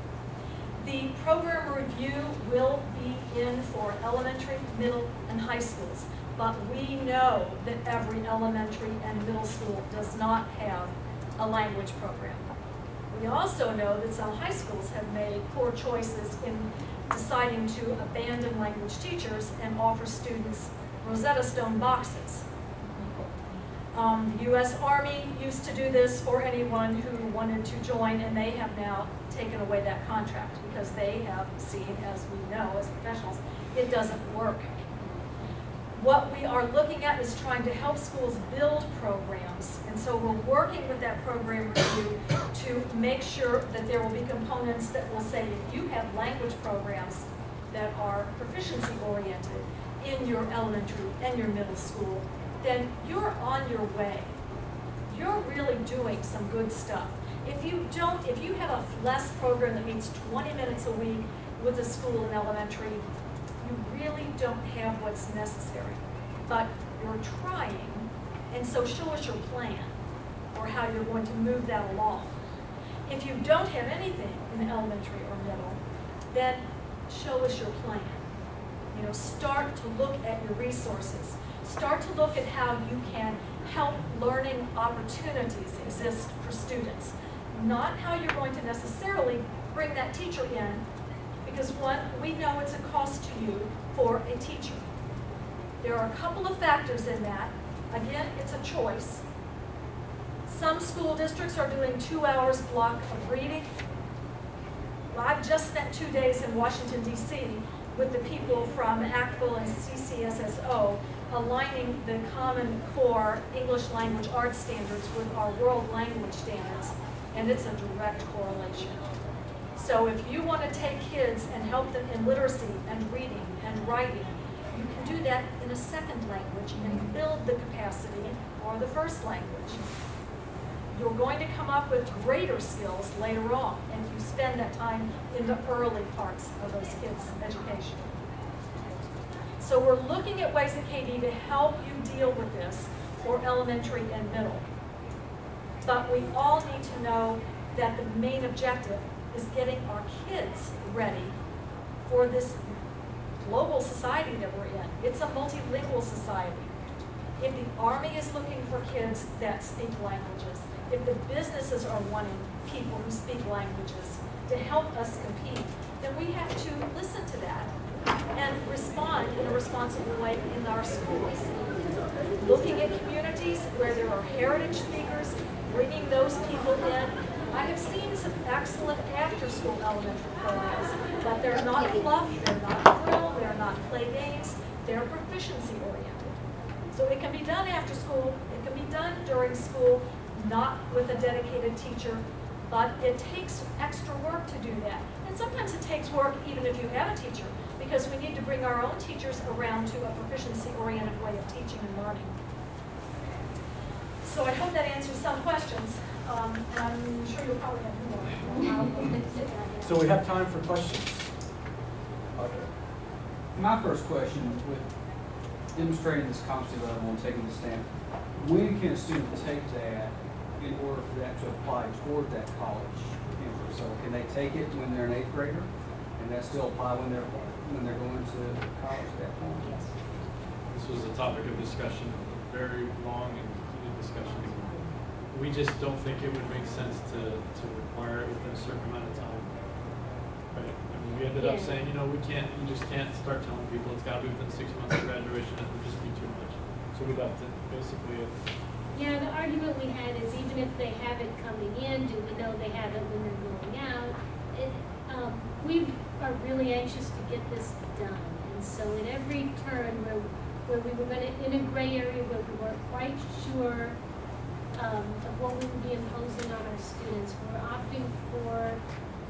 The program review will be in for elementary, middle, and high schools, but we know that every elementary and middle school does not have a language program. We also know that some high schools have made poor choices in deciding to abandon language teachers and offer students Rosetta Stone boxes. The U.S. Army used to do this for anyone who wanted to join, and they have now taken away that contract because they have seen, as we know as professionals, it doesn't work. What we are looking at is trying to help schools build programs, and so we're working with that program review to make sure that there will be components that will say if you have language programs that are proficiency oriented in your elementary and your middle school, then you're on your way. You're really doing some good stuff. If you have a FLES program that meets 20 minutes a week with a school in elementary, you really don't have what's necessary. But you're trying, and so show us your plan or how you're going to move that along. If you don't have anything in elementary or middle, then show us your plan. You know, start to look at your resources. Start to look at how you can help learning opportunities exist for students. Not how you're going to necessarily bring that teacher in, because one, we know it's a cost to you for a teacher. There are a couple of factors in that. Again, it's a choice. Some school districts are doing 2 hours block of reading. Well, I've just spent 2 days in Washington, D.C. with the people from ACTFL and CCSSO aligning the Common Core English Language Arts standards with our world language standards, and it's a direct correlation. So if you want to take kids and help them in literacy and reading and writing, you can do that in a second language and build the capacity for the first language. You're going to come up with greater skills later on, and you spend that time in the early parts of those kids' education. So we're looking at ways at KD to help you deal with this for elementary and middle. But we all need to know that the main objective is getting our kids ready for this global society that we're in. It's a multilingual society. If the Army is looking for kids that speak languages, if the businesses are wanting people who speak languages to help us compete, then we have to listen to that and respond in a responsible way in our schools. Looking at communities where there are heritage speakers, bringing those people in. I have seen some excellent after-school elementary programs, but they're not fluff, they're not drill, they're not play games, they're proficiency-oriented. So it can be done after school, it can be done during school, not with a dedicated teacher, but it takes extra work to do that. And sometimes it takes work even if you have a teacher, because we need to bring our own teachers around to a proficiency-oriented way of teaching and learning. So I hope that answers some questions, and I'm sure you'll probably have more. So we have time for questions. My first question with demonstrating this competency level and taking the stamp, when can a student take that in order for that to apply toward that college? So can they take it when they're an 8th grader, and that still apply when they're going to college at that point? Yes. This was a topic of discussion, very long and heated discussions. We just don't think it would make sense to require it within a certain amount of time. Right? I mean, we ended up saying, you know, we just can't start telling people it's got to be within 6 months of graduation. It would just be too much. So we left it basically. Yeah, the argument we had is even if they have it coming in, do we know they have it when they're going out? We are really anxious to get this done. And so at every turn where we were going to, in a gray area where we weren't quite sure of what we would be imposing on our students, we're opting for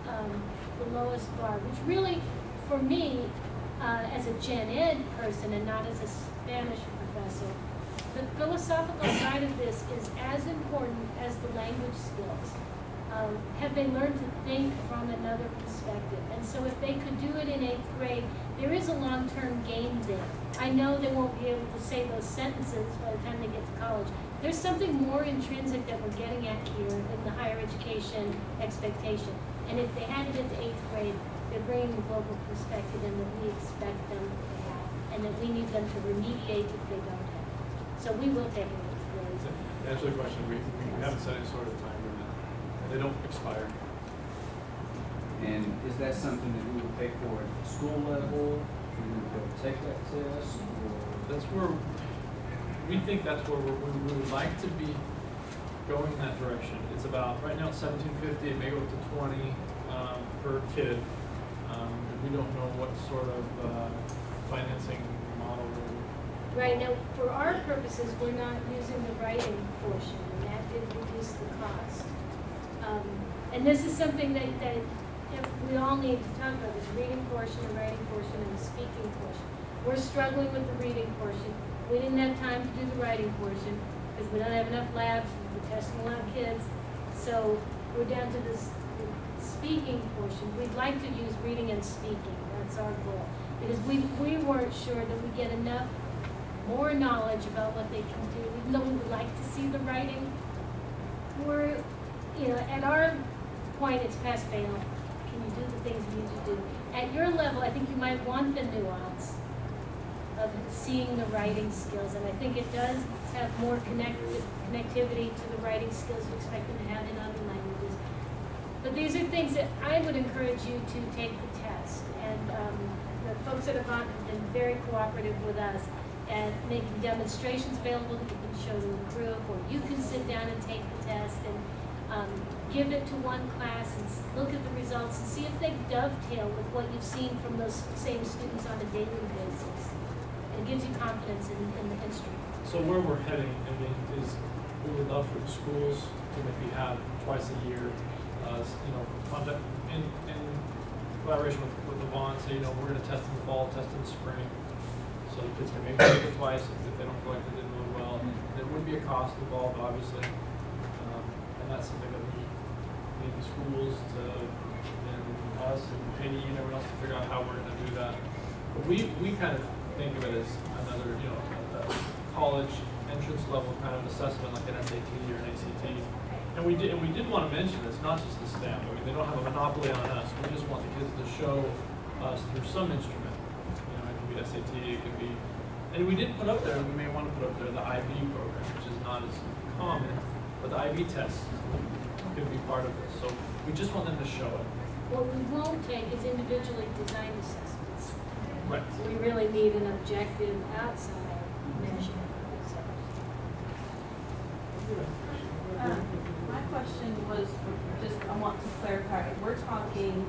the lowest bar, which really, for me, as a Gen Ed person and not as a Spanish professor, the philosophical side of this is as important as the language skills. Have they learned to think from another perspective? And so if they could do it in 8th grade, there is a long-term gain there. I know they won't be able to say those sentences by the time they get to college. There's something more intrinsic that we're getting at here in the higher education expectation. And if they had it into 8th grade, they're bringing the global perspective in that we expect them to have, and that we need them to remediate if they don't have it. So we will take it into 8th grade. To answer the question, we haven't set any sort of time limit. They don't expire. And is that something that we would pay for at the school level? We would be able to take that test? Or? That's where we think that's where we would like to be going in that direction. It's about, right now it's $17.50, it may go up to $20 per kid. We don't know what sort of financing model we're. Right, now, for our purposes, we're not using the writing portion, and that did reduce the cost. And this is something that we all need to talk about, this reading portion, the writing portion, and the speaking portion. We're struggling with the reading portion. We didn't have time to do the writing portion because we don't have enough labs, we're testing a lot of kids. So we're down to this speaking portion. We'd like to use reading and speaking, that's our goal. Because we weren't sure that we get enough more knowledge about what they can do. Even though we would like to see the writing, we're, you know, at our point, it's pass fail. Can you do the things you need to do? At your level, I think you might want the nuance of seeing the writing skills, and I think it does have more connectivity to the writing skills you expect them to have in other languages. But these are things that I would encourage you to take the test. And the folks at Avant have been very cooperative with us and making demonstrations available that you can show to the group, or you can sit down and take the test and give it to one class and look at the results and see if they dovetail with what you've seen from those same students on a daily basis. It gives you confidence in the instrument. So where we're heading, I mean, is we would love for the schools to maybe have twice a year, you know, contact in collaboration with Avant, say, you know, we're going to test in the fall, test in the spring, so the kids can maybe take it twice if they don't feel like they did really well. There would be a cost involved, obviously, and that's something that we need the schools to, and us and Penny and everyone else to figure out how we're going to do that. But we kind of think of it as another, you know, a college entrance level kind of assessment, like an SAT or an ACT. And we did want to mention it's not just the stamp. I mean, they don't have a monopoly on us. We just want the kids to show us through some instrument. You know, it can be SAT, it can be, and we did put up there, and we may want to put up there the IB program, which is not as common, but the IB test could be part of this. So we just want them to show it. What we won't take is individually designed assessments. Right. We really need an objective outside measure. My question was just, I want to clarify, we're talking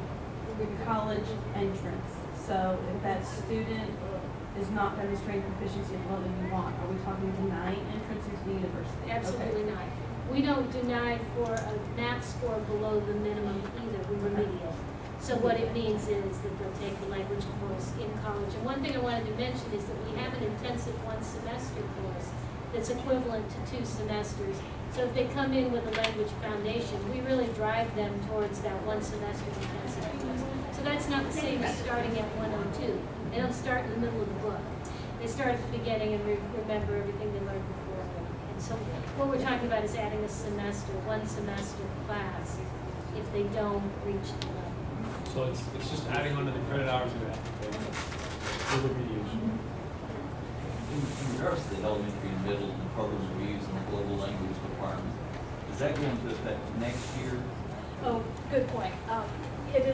college entrance. So if that student is not demonstrating proficiency at the level you want, are we talking denying entrance into the university? Absolutely not. We don't deny for a math score below the minimum either, we remediate. So what it means is that they'll take the language course in college. And one thing I wanted to mention is that we have an intensive one-semester course that's equivalent to 2 semesters. So if they come in with a language foundation, we really drive them towards that 1 semester intensive course. So that's not the same as starting at 102. They don't start in the middle of the book. They start at the beginning and remember everything they learned before. And so what we're talking about is adding a semester, 1 semester class, if they don't reach the level. So it's just adding on to the credit hours we have for remediation. In regards to the elementary and middle and program reviews and the global language requirement, is that going to affect next year? Oh, good point. The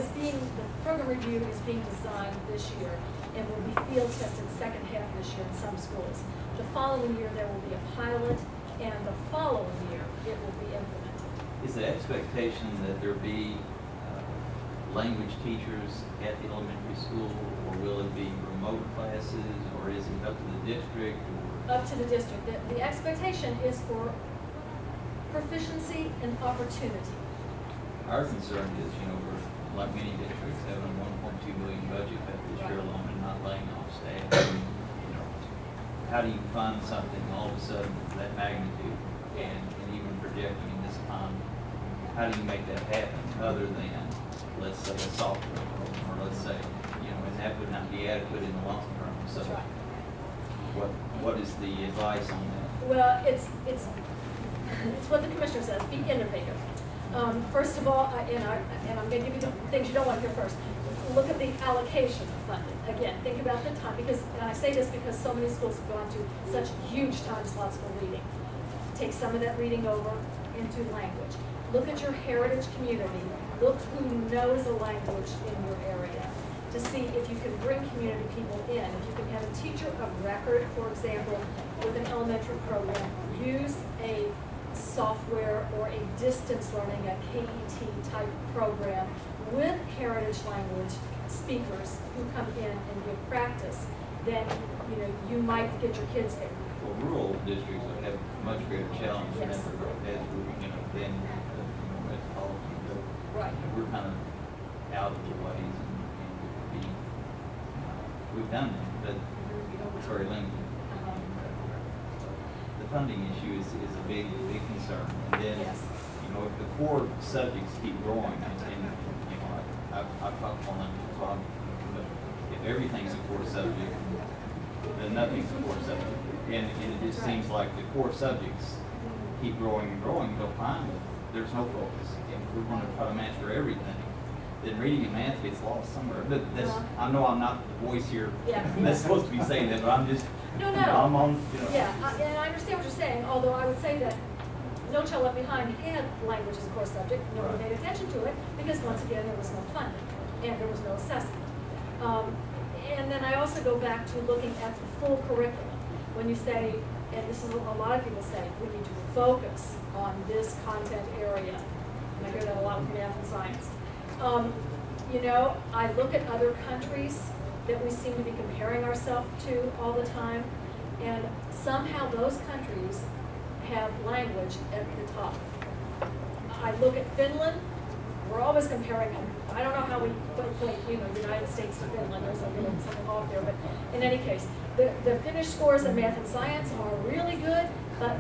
program review is being designed this year and will be field tested second half this year in some schools. The following year there will be a pilot, and the following year it will be implemented. Is the expectation that there be language teachers at the elementary school, or will it be remote classes, or is it up to the district? Or? Up to the district. The expectation is for proficiency and opportunity. Our concern is, you know, we're like many districts, having a 1.2 million budget cut this year alone and not laying off staff. You know, how do you fund something all of a sudden of that magnitude and even projecting in this time? How do you make that happen other than, let's say, a software program, or let's say, you know, and that would not be adequate in the long term. So what is the advice on that? Well, it's what the commissioner says, be innovative. First of all, and I'm going to give you the things you don't want to hear first. Look at the allocation of funding. Again, think about the time, because, and I say this because so many schools have gone to such huge time slots for reading. Take some of that reading over into language. Look at your heritage community. Look who knows a language in your area to see if you can bring community people in. If you can have a teacher of record, for example, with an elementary program, use a software or a distance learning, a KET type program with heritage language speakers who come in and give practice, then you might get your kids there. Well, rural districts would have much greater challenge than metropolitan. Right. We're kind of out of the ways, and we've done it, but it's very limited. The funding issue is a big concern. And then, you know, if the core subjects keep growing, and you know, I've talked on but if everything's a core subject, then nothing's a core subject. And it just seems like the core subjects keep growing and growing, they'll find that there's no focus. And if we're going to try to master everything, then reading and math gets lost somewhere. But that's, I know I'm not the voice here that's supposed to be saying that, but I'm just, I'm on, Yeah, and I understand what you're saying, although I would say that No Child Left Behind had language as a core subject. Nobody paid attention to it because, once again, there was no funding and there was no assessment. And then I also go back to looking at the full curriculum. When you say, and this is a lot of people say, we need to focus on this content area. And I hear that a lot with math and science. You know, I look at other countries that we seem to be comparing ourselves to all the time, and somehow those countries have language at the top. I look at Finland. We're always comparing them. I don't know how we equate, United States to Finland. There's something off there, but in any case, the Finnish scores in math and science are really good, but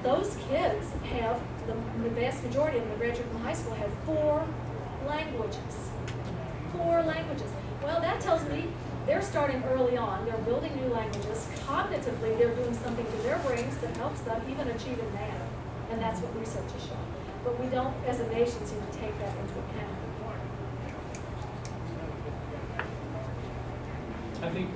those kids have, the vast majority of them that graduate from high school have 4 languages. 4 languages. Well, that tells me they're starting early on. They're building new languages. Cognitively, they're doing something to their brains that helps them even achieve in math. And that's what research has shown. But we don't, as a nation, seem to take that into account. I think,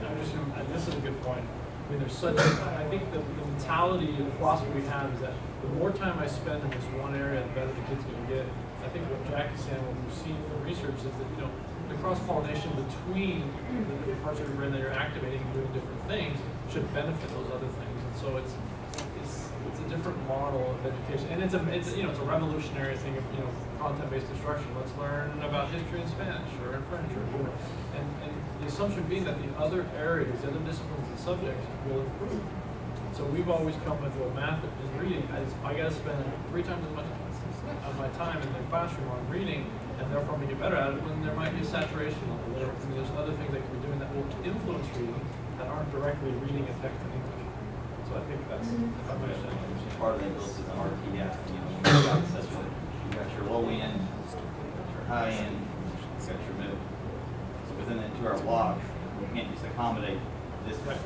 this is a good point. I mean, I think the mentality and the philosophy we have is that the more time I spend in this one area, the better the kid's going to get. I think what Jack is saying, what we've seen from research is that, the cross-pollination between the parts of your brain that you're activating and doing different things should benefit those other things. And so it's a different model of education, and it's a revolutionary thing of content-based instruction. Let's learn about history in Spanish or in French, and the assumption being that the other areas, the other disciplines and subjects will improve. So we've always come with, well, math and reading, I got to spend 3 times as much of my time in the classroom on reading, and therefore I'm going to get better at it, when there might be a saturation level. There's other things they can be doing that will influence reading that aren't directly reading a text in English. So I think that's part of that goes to the RTI. You got your low end, your high end, you got your middle. So within that 2-hour block, you can't just accommodate this much.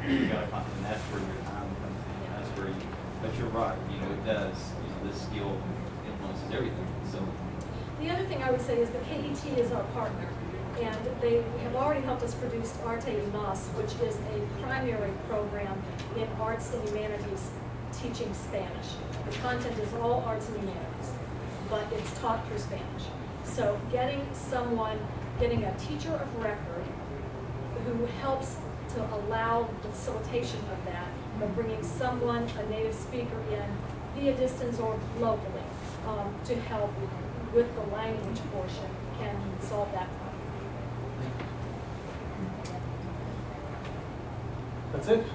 You got to, and that's where your time comes in. That's where you. But you're right. It does. This skill influences everything. So. The other thing I would say is the KET is our partner, and they have already helped us produce Arte y Mas, which is a primary program in arts and humanities teaching Spanish. The content is all arts and humanities, but it's taught through Spanish. So getting a teacher of record who helps to allow the facilitation of that, but bringing someone, a native speaker in via distance or locally, to help with the language portion can solve that problem. That's it?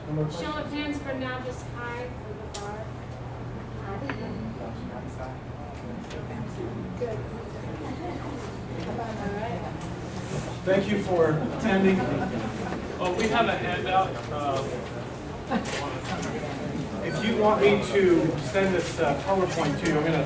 Show of hands for now, just high for the bar. Good. Thank you for attending. Oh, we have a handout. If you want me to send this PowerPoint to you, I'm going to